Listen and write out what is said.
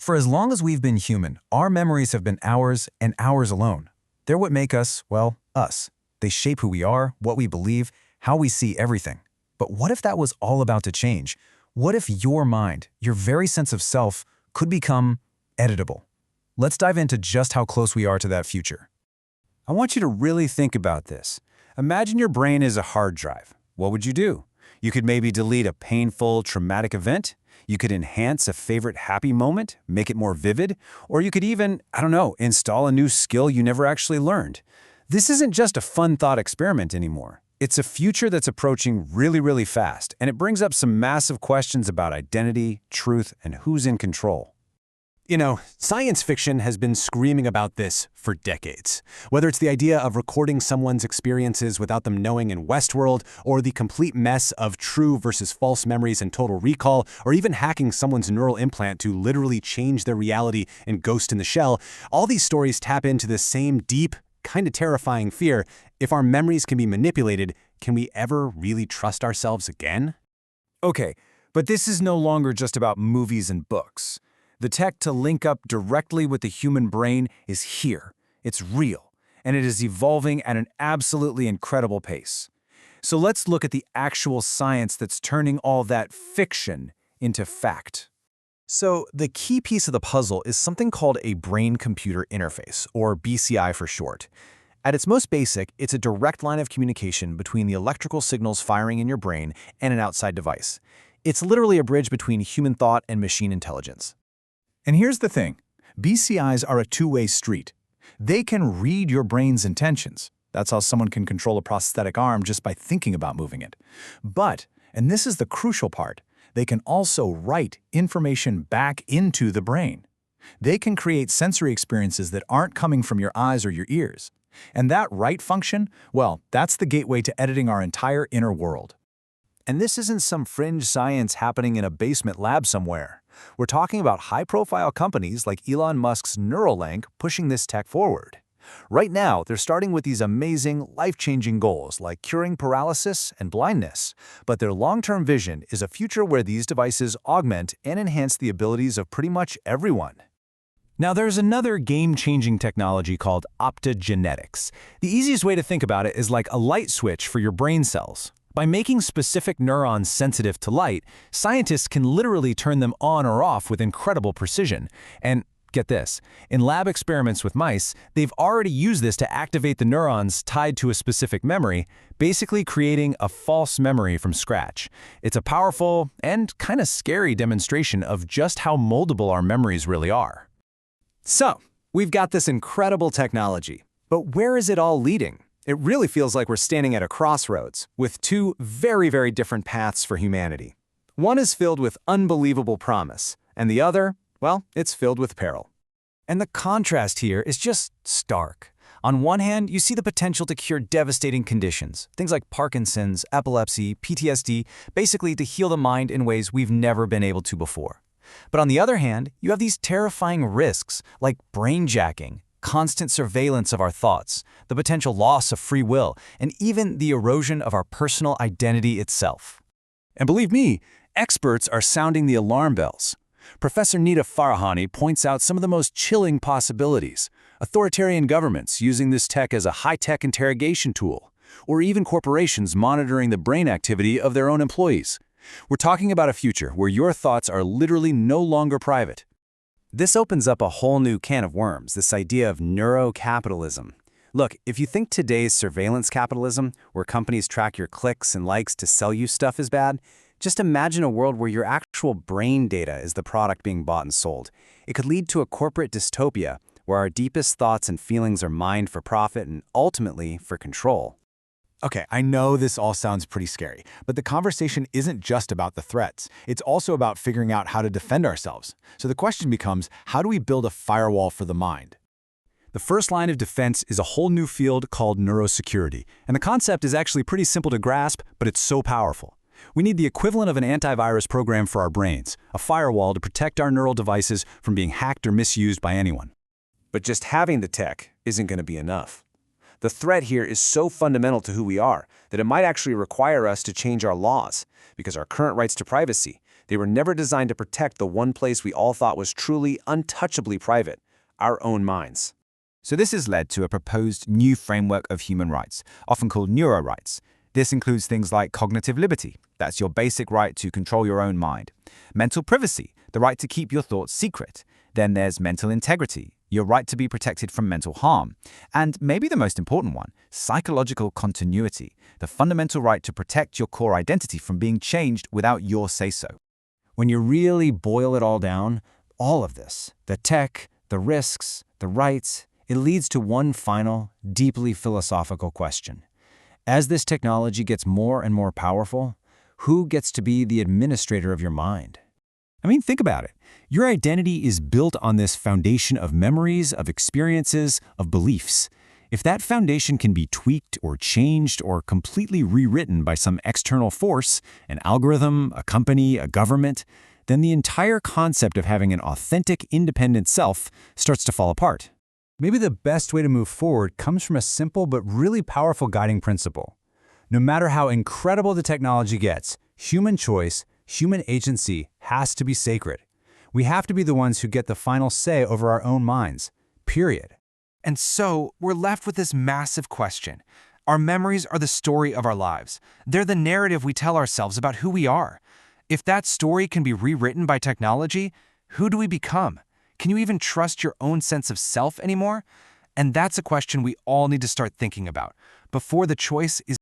For as long as we've been human, our memories have been ours and ours alone. They're what make us, well, us. They shape who we are, what we believe, how we see everything. But what if that was all about to change? What if your mind, your very sense of self, could become editable? Let's dive into just how close we are to that future. I want you to really think about this. Imagine your brain is a hard drive. What would you do? You could maybe delete a painful, traumatic event. You could enhance a favorite happy moment, make it more vivid, or you could even, install a new skill you never actually learned. This isn't just a fun thought experiment anymore. It's a future that's approaching really, really fast, and it brings up some massive questions about identity, truth, and who's in control. You know, science fiction has been screaming about this for decades. Whether it's the idea of recording someone's experiences without them knowing in Westworld, or the complete mess of true versus false memories in Total Recall, or even hacking someone's neural implant to literally change their reality in Ghost in the Shell, all these stories tap into the same deep, kind of terrifying fear. If our memories can be manipulated, can we ever really trust ourselves again? Okay, but this is no longer just about movies and books. The tech to link up directly with the human brain is here. It's real, and it is evolving at an absolutely incredible pace. So let's look at the actual science that's turning all that fiction into fact. So the key piece of the puzzle is something called a brain-computer interface, or BCI for short. At its most basic, it's a direct line of communication between the electrical signals firing in your brain and an outside device. It's literally a bridge between human thought and machine intelligence. And here's the thing. BCIs are a two-way street. They can read your brain's intentions. That's how someone can control a prosthetic arm just by thinking about moving it. But, and this is the crucial part, they can also write information back into the brain. They can create sensory experiences that aren't coming from your eyes or your ears. And that write function, well, that's the gateway to editing our entire inner world. And this isn't some fringe science happening in a basement lab somewhere. We're talking about high-profile companies like Elon Musk's Neuralink pushing this tech forward. Right now, they're starting with these amazing, life-changing goals like curing paralysis and blindness. But their long-term vision is a future where these devices augment and enhance the abilities of pretty much everyone. Now there's another game-changing technology called optogenetics. The easiest way to think about it is like a light switch for your brain cells. By making specific neurons sensitive to light, scientists can literally turn them on or off with incredible precision. And get this, in lab experiments with mice, they've already used this to activate the neurons tied to a specific memory, basically creating a false memory from scratch. It's a powerful and kind of scary demonstration of just how moldable our memories really are. So, we've got this incredible technology, but where is it all leading? It really feels like we're standing at a crossroads, with two very, very different paths for humanity. One is filled with unbelievable promise, and the other, well, it's filled with peril. And the contrast here is just stark. On one hand, you see the potential to cure devastating conditions, things like Parkinson's, epilepsy, PTSD, basically to heal the mind in ways we've never been able to before. But on the other hand, you have these terrifying risks, like brainjacking, constant surveillance of our thoughts, the potential loss of free will, and even the erosion of our personal identity itself. And believe me, experts are sounding the alarm bells. Professor Nita Farahani points out some of the most chilling possibilities. Authoritarian governments using this tech as a high-tech interrogation tool, or even corporations monitoring the brain activity of their own employees. We're talking about a future where your thoughts are literally no longer private. This opens up a whole new can of worms, this idea of neurocapitalism. Look, if you think today's surveillance capitalism, where companies track your clicks and likes to sell you stuff, is bad, just imagine a world where your actual brain data is the product being bought and sold. It could lead to a corporate dystopia where our deepest thoughts and feelings are mined for profit and ultimately for control. Okay, I know this all sounds pretty scary, but the conversation isn't just about the threats. It's also about figuring out how to defend ourselves. So the question becomes, how do we build a firewall for the mind? The first line of defense is a whole new field called neurosecurity, and the concept is actually pretty simple to grasp, but it's so powerful. We need the equivalent of an antivirus program for our brains, a firewall to protect our neural devices from being hacked or misused by anyone. But just having the tech isn't going to be enough. The threat here is so fundamental to who we are that it might actually require us to change our laws, because our current rights to privacy, They were never designed to protect the one place we all thought was truly untouchably private, our own minds. So this has led to a proposed new framework of human rights, often called neurorights. This includes things like cognitive liberty, that's your basic right to control your own mind. Mental privacy, the right to keep your thoughts secret. Then there's mental integrity, your right to be protected from mental harm. And maybe the most important one, psychological continuity, the fundamental right to protect your core identity from being changed without your say-so. When you really boil it all down, all of this, the tech, the risks, the rights, it leads to one final, deeply philosophical question. As this technology gets more and more powerful, who gets to be the administrator of your mind? I mean, think about it. Your identity is built on this foundation of memories, of experiences, of beliefs. If that foundation can be tweaked or changed or completely rewritten by some external force, an algorithm, a company, a government, then the entire concept of having an authentic, independent self starts to fall apart. Maybe the best way to move forward comes from a simple but really powerful guiding principle. No matter how incredible the technology gets, human choice, human agency has to be sacred. We have to be the ones who get the final say over our own minds. Period. And so, we're left with this massive question. Our memories are the story of our lives. They're the narrative we tell ourselves about who we are. If that story can be rewritten by technology, who do we become? Can you even trust your own sense of self anymore? And that's a question we all need to start thinking about before the choice is